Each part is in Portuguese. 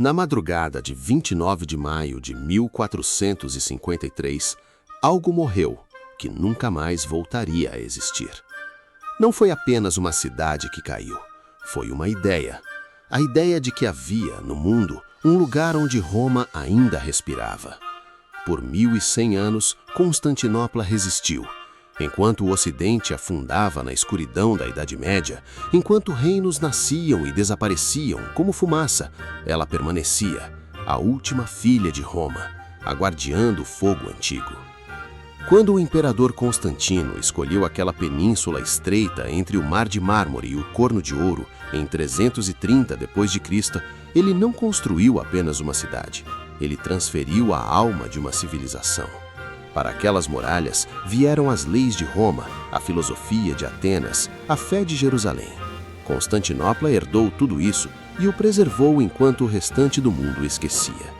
Na madrugada de 29 de maio de 1453, algo morreu que nunca mais voltaria a existir. Não foi apenas uma cidade que caiu, foi uma ideia. A ideia de que havia, no mundo, um lugar onde Roma ainda respirava. Por 1100 anos, Constantinopla resistiu. Enquanto o Ocidente afundava na escuridão da Idade Média, enquanto reinos nasciam e desapareciam como fumaça, ela permanecia, a última filha de Roma, a guardiã do fogo antigo. Quando o imperador Constantino escolheu aquela península estreita entre o Mar de Mármore e o Corno de Ouro, em 330 d.C., ele não construiu apenas uma cidade, ele transferiu a alma de uma civilização. Para aquelas muralhas vieram as leis de Roma, a filosofia de Atenas, a fé de Jerusalém. Constantinopla herdou tudo isso e o preservou enquanto o restante do mundo esquecia.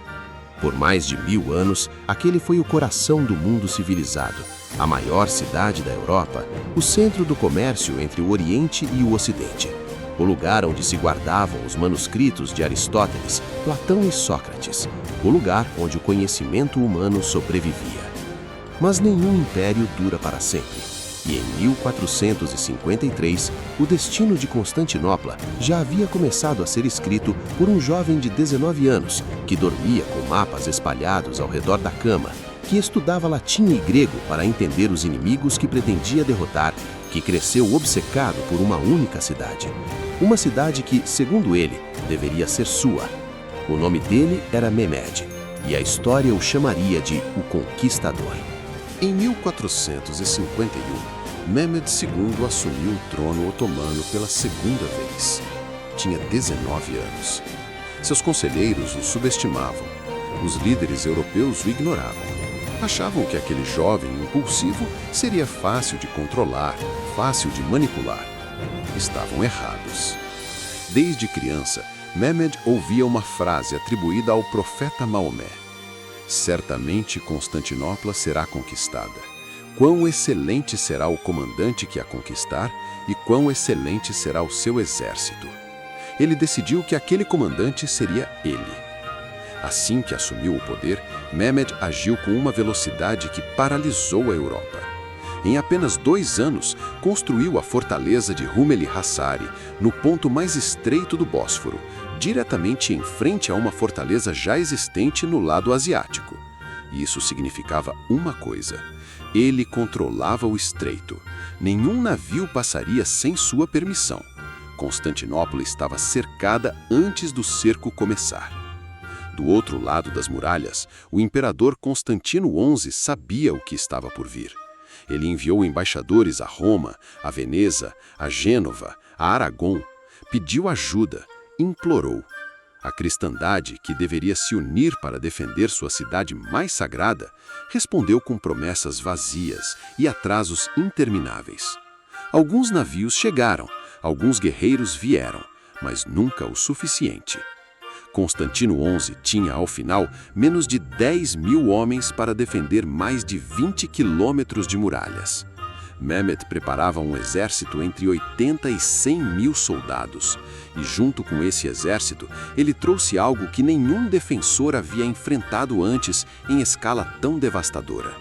Por mais de 1000 anos, aquele foi o coração do mundo civilizado, a maior cidade da Europa, o centro do comércio entre o Oriente e o Ocidente, o lugar onde se guardavam os manuscritos de Aristóteles, Platão e Sócrates, o lugar onde o conhecimento humano sobrevivia. Mas nenhum império dura para sempre, e em 1453, o destino de Constantinopla já havia começado a ser escrito por um jovem de 19 anos, que dormia com mapas espalhados ao redor da cama, que estudava latim e grego para entender os inimigos que pretendia derrotar, que cresceu obcecado por uma única cidade. Uma cidade que, segundo ele, deveria ser sua. O nome dele era Mehmed, e a história o chamaria de o Conquistador. Em 1451, Mehmed II assumiu o trono otomano pela segunda vez. Tinha 19 anos. Seus conselheiros o subestimavam. Os líderes europeus o ignoravam. Achavam que aquele jovem impulsivo seria fácil de controlar, fácil de manipular. Estavam errados. Desde criança, Mehmed ouvia uma frase atribuída ao profeta Maomé: certamente Constantinopla será conquistada. Quão excelente será o comandante que a conquistar e quão excelente será o seu exército. Ele decidiu que aquele comandante seria ele. Assim que assumiu o poder, Mehmed agiu com uma velocidade que paralisou a Europa. Em apenas 2 anos, construiu a fortaleza de Rumeli Hassari, no ponto mais estreito do Bósforo, diretamente em frente a uma fortaleza já existente no lado asiático. Isso significava uma coisa: ele controlava o estreito. Nenhum navio passaria sem sua permissão. Constantinopla estava cercada antes do cerco começar. Do outro lado das muralhas, o imperador Constantino XI sabia o que estava por vir. Ele enviou embaixadores a Roma, a Veneza, a Gênova, a Aragão, pediu ajuda, implorou. A cristandade, que deveria se unir para defender sua cidade mais sagrada, respondeu com promessas vazias e atrasos intermináveis. Alguns navios chegaram, alguns guerreiros vieram, mas nunca o suficiente. Constantino XI tinha, ao final, menos de 10.000 homens para defender mais de 20 quilômetros de muralhas. Mehmed preparava um exército entre 80 e 100 mil soldados, e junto com esse exército, ele trouxe algo que nenhum defensor havia enfrentado antes em escala tão devastadora: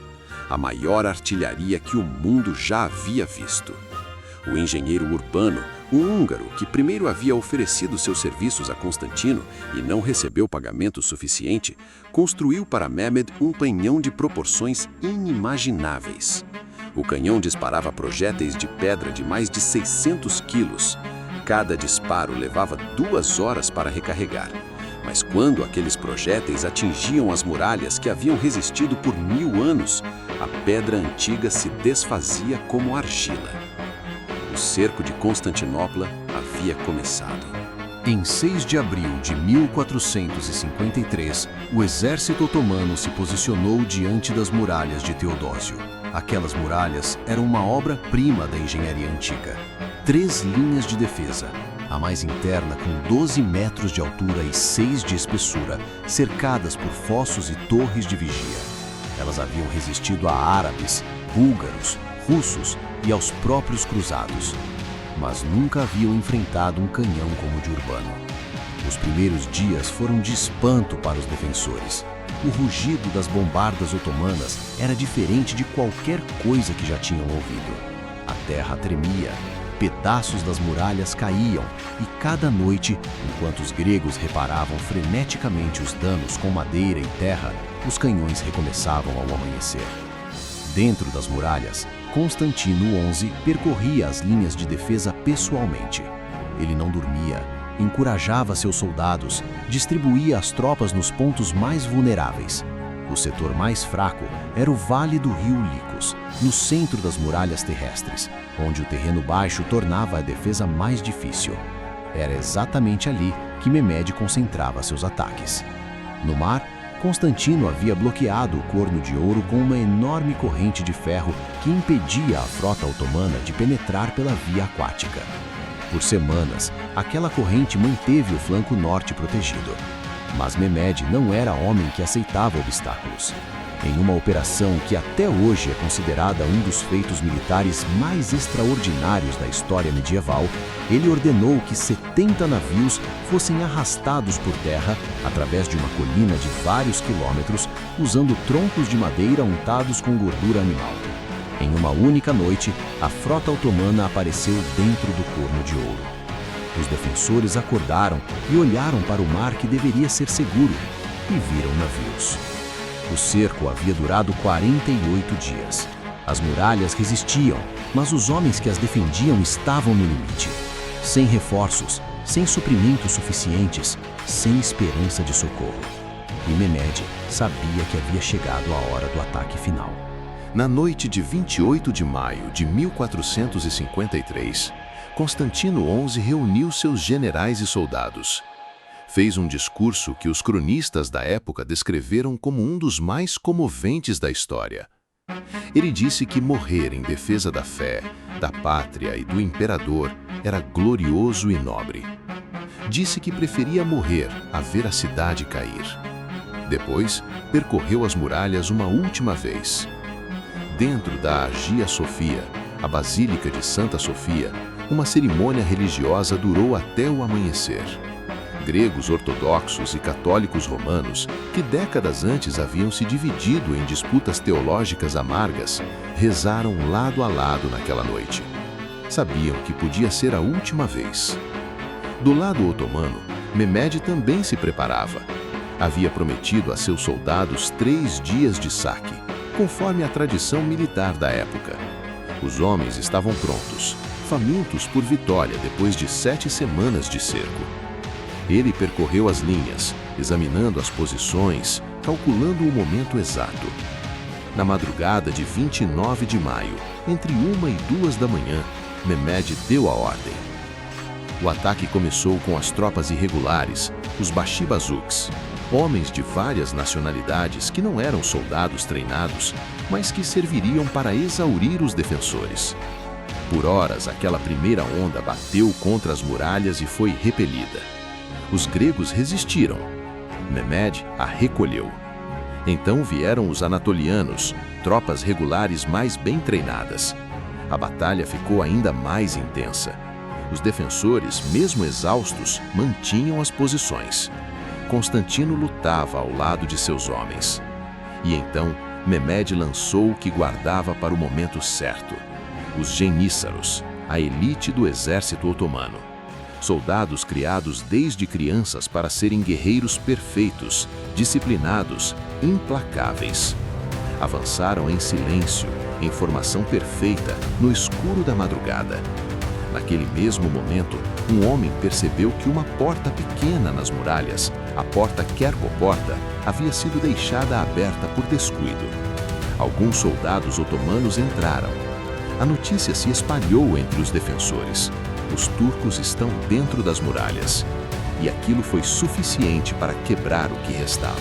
a maior artilharia que o mundo já havia visto. O engenheiro Urbano, um húngaro que primeiro havia oferecido seus serviços a Constantino e não recebeu pagamento suficiente, construiu para Mehmed um canhão de proporções inimagináveis. O canhão disparava projéteis de pedra de mais de 600 quilos. Cada disparo levava 2 horas para recarregar. Mas quando aqueles projéteis atingiam as muralhas que haviam resistido por 1000 anos, a pedra antiga se desfazia como argila. O cerco de Constantinopla havia começado. Em 6 de abril de 1453, o exército otomano se posicionou diante das muralhas de Teodósio. Aquelas muralhas eram uma obra-prima da engenharia antiga. 3 linhas de defesa, a mais interna com 12 metros de altura e 6 de espessura, cercadas por fossos e torres de vigia. Elas haviam resistido a árabes, búlgaros, russos e aos próprios cruzados, mas nunca haviam enfrentado um canhão como o de Urbano. Os primeiros dias foram de espanto para os defensores. O rugido das bombardas otomanas era diferente de qualquer coisa que já tinham ouvido. A terra tremia, pedaços das muralhas caíam e cada noite, enquanto os gregos reparavam freneticamente os danos com madeira e terra, os canhões recomeçavam ao amanhecer. Dentro das muralhas, Constantino XI percorria as linhas de defesa pessoalmente. Ele não dormia, encorajava seus soldados, distribuía as tropas nos pontos mais vulneráveis. O setor mais fraco era o vale do rio Licos, no centro das muralhas terrestres, onde o terreno baixo tornava a defesa mais difícil. Era exatamente ali que Mehmed concentrava seus ataques. No mar, Constantino havia bloqueado o Corno de Ouro com uma enorme corrente de ferro que impedia a frota otomana de penetrar pela via aquática. Por semanas, aquela corrente manteve o flanco norte protegido. Mas Mehmed não era homem que aceitava obstáculos. Em uma operação que até hoje é considerada um dos feitos militares mais extraordinários da história medieval, ele ordenou que 70 navios fossem arrastados por terra através de uma colina de vários quilômetros, usando troncos de madeira untados com gordura animal. Em uma única noite, a frota otomana apareceu dentro do Corno de Ouro. Os defensores acordaram e olharam para o mar que deveria ser seguro, e viram navios. O cerco havia durado 48 dias. As muralhas resistiam, mas os homens que as defendiam estavam no limite. Sem reforços, sem suprimentos suficientes, sem esperança de socorro. E Mehmed sabia que havia chegado a hora do ataque final. Na noite de 28 de maio de 1453, Constantino XI reuniu seus generais e soldados. Fez um discurso que os cronistas da época descreveram como um dos mais comoventes da história. Ele disse que morrer em defesa da fé, da pátria e do imperador era glorioso e nobre. Disse que preferia morrer a ver a cidade cair. Depois, percorreu as muralhas uma última vez. Dentro da Hagia Sofia, a Basílica de Santa Sofia, uma cerimônia religiosa durou até o amanhecer. Gregos ortodoxos e católicos romanos, que décadas antes haviam se dividido em disputas teológicas amargas, rezaram lado a lado naquela noite. Sabiam que podia ser a última vez. Do lado otomano, Mehmed também se preparava. Havia prometido a seus soldados 3 dias de saque, conforme a tradição militar da época. Os homens estavam prontos, famintos por vitória depois de 7 semanas de cerco. Ele percorreu as linhas, examinando as posições, calculando o momento exato. Na madrugada de 29 de maio, entre 1 e 2 da manhã, Mehmed deu a ordem. O ataque começou com as tropas irregulares, os Bashi-Bazuks, homens de várias nacionalidades que não eram soldados treinados, mas que serviriam para exaurir os defensores. Por horas, aquela primeira onda bateu contra as muralhas e foi repelida. Os gregos resistiram. Mehmed a recolheu. Então vieram os anatolianos, tropas regulares mais bem treinadas. A batalha ficou ainda mais intensa. Os defensores, mesmo exaustos, mantinham as posições. Constantino lutava ao lado de seus homens. E então, Mehmed lançou o que guardava para o momento certo. Os geníssaros, a elite do exército otomano. Soldados criados desde crianças para serem guerreiros perfeitos, disciplinados, implacáveis. Avançaram em silêncio, em formação perfeita, no escuro da madrugada. Naquele mesmo momento, um homem percebeu que uma porta pequena nas muralhas, a porta Kerkoporta, havia sido deixada aberta por descuido. Alguns soldados otomanos entraram. A notícia se espalhou entre os defensores. Os turcos estão dentro das muralhas. E aquilo foi suficiente para quebrar o que restava.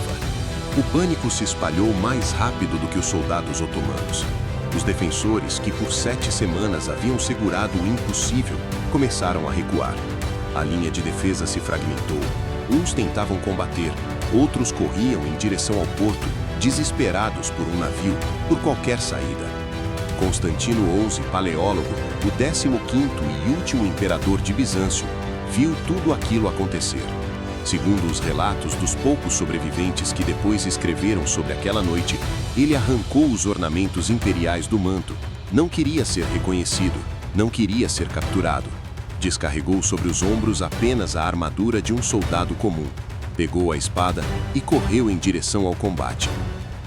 O pânico se espalhou mais rápido do que os soldados otomanos. Os defensores, que por 7 semanas haviam segurado o impossível, começaram a recuar. A linha de defesa se fragmentou. Uns tentavam combater, outros corriam em direção ao porto, desesperados por um navio, por qualquer saída. Constantino XI, paleólogo, o 15º e último imperador de Bizâncio, viu tudo aquilo acontecer. Segundo os relatos dos poucos sobreviventes que depois escreveram sobre aquela noite, ele arrancou os ornamentos imperiais do manto. Não queria ser reconhecido, não queria ser capturado. Descarregou sobre os ombros apenas a armadura de um soldado comum. Pegou a espada e correu em direção ao combate.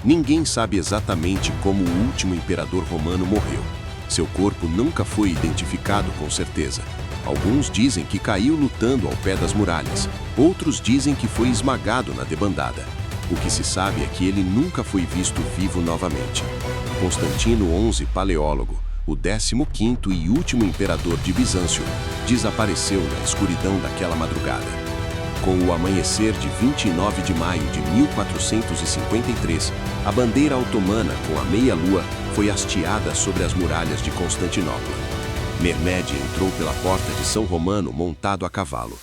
Ninguém sabe exatamente como o último imperador romano morreu. Seu corpo nunca foi identificado com certeza. Alguns dizem que caiu lutando ao pé das muralhas. Outros dizem que foi esmagado na debandada. O que se sabe é que ele nunca foi visto vivo novamente. Constantino XI Paleólogo, o 15º e último imperador de Bizâncio, desapareceu na escuridão daquela madrugada. Com o amanhecer de 29 de maio de 1453, a bandeira otomana com a meia-lua foi hasteada sobre as muralhas de Constantinopla. Mehmed entrou pela porta de São Romano montado a cavalo.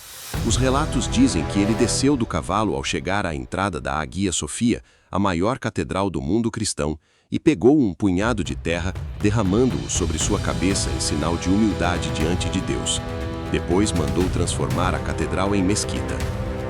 Os relatos dizem que ele desceu do cavalo ao chegar à entrada da Hagia Sofia, a maior catedral do mundo cristão, e pegou um punhado de terra, derramando-o sobre sua cabeça em sinal de humildade diante de Deus. Depois mandou transformar a catedral em mesquita.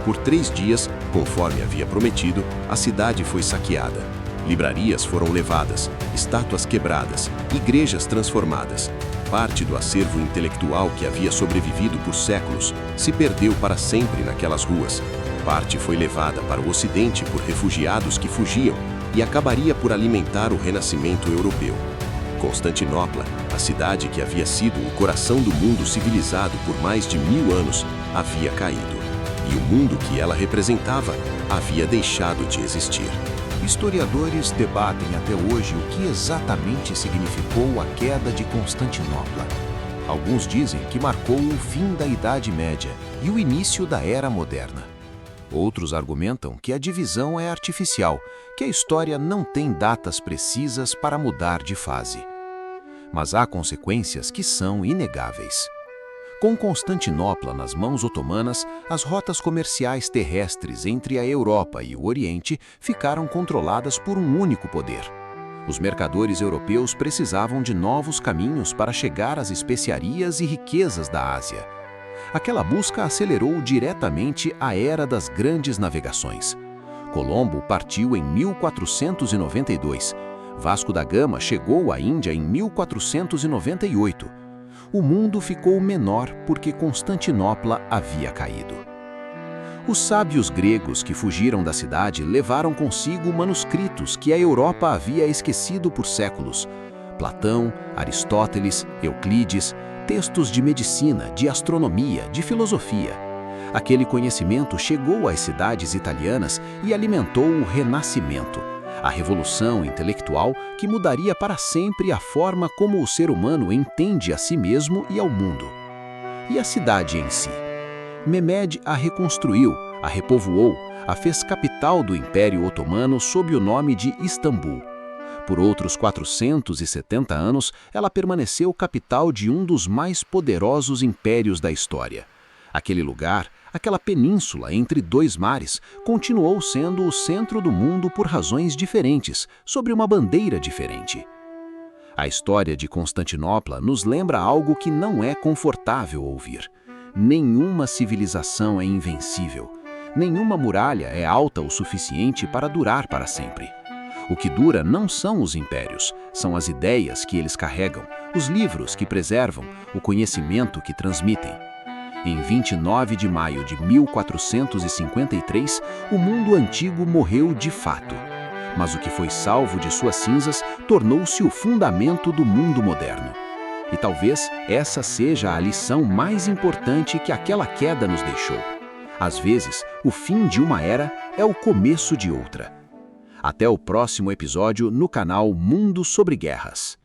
Por 3 dias, conforme havia prometido, a cidade foi saqueada. Livrarias foram levadas, estátuas quebradas, igrejas transformadas. Parte do acervo intelectual que havia sobrevivido por séculos se perdeu para sempre naquelas ruas. Parte foi levada para o Ocidente por refugiados que fugiam e acabaria por alimentar o renascimento europeu. Constantinopla, a cidade que havia sido o coração do mundo civilizado por mais de 1000 anos, havia caído. E o mundo que ela representava havia deixado de existir. Historiadores debatem até hoje o que exatamente significou a queda de Constantinopla. Alguns dizem que marcou o fim da Idade Média e o início da Era Moderna. Outros argumentam que a divisão é artificial, que a história não tem datas precisas para mudar de fase. Mas há consequências que são inegáveis. Com Constantinopla nas mãos otomanas, as rotas comerciais terrestres entre a Europa e o Oriente ficaram controladas por um único poder. Os mercadores europeus precisavam de novos caminhos para chegar às especiarias e riquezas da Ásia. Aquela busca acelerou diretamente a era das grandes navegações. Colombo partiu em 1492. Vasco da Gama chegou à Índia em 1498. O mundo ficou menor porque Constantinopla havia caído. Os sábios gregos que fugiram da cidade levaram consigo manuscritos que a Europa havia esquecido por séculos. Platão, Aristóteles, Euclides, textos de medicina, de astronomia, de filosofia. Aquele conhecimento chegou às cidades italianas e alimentou o Renascimento, a revolução intelectual que mudaria para sempre a forma como o ser humano entende a si mesmo e ao mundo. E a cidade em si? Mehmed a reconstruiu, a repovoou, a fez capital do Império Otomano sob o nome de Istambul. Por outros 470 anos, ela permaneceu capital de um dos mais poderosos impérios da história. Aquele lugar, aquela península entre 2 mares, continuou sendo o centro do mundo por razões diferentes, sobre uma bandeira diferente. A história de Constantinopla nos lembra algo que não é confortável ouvir. Nenhuma civilização é invencível. Nenhuma muralha é alta o suficiente para durar para sempre. O que dura não são os impérios, são as ideias que eles carregam, os livros que preservam, o conhecimento que transmitem. Em 29 de maio de 1453, o mundo antigo morreu de fato. Mas o que foi salvo de suas cinzas tornou-se o fundamento do mundo moderno. E talvez essa seja a lição mais importante que aquela queda nos deixou. Às vezes, o fim de uma era é o começo de outra. Até o próximo episódio no canal Mundo sobre Guerras.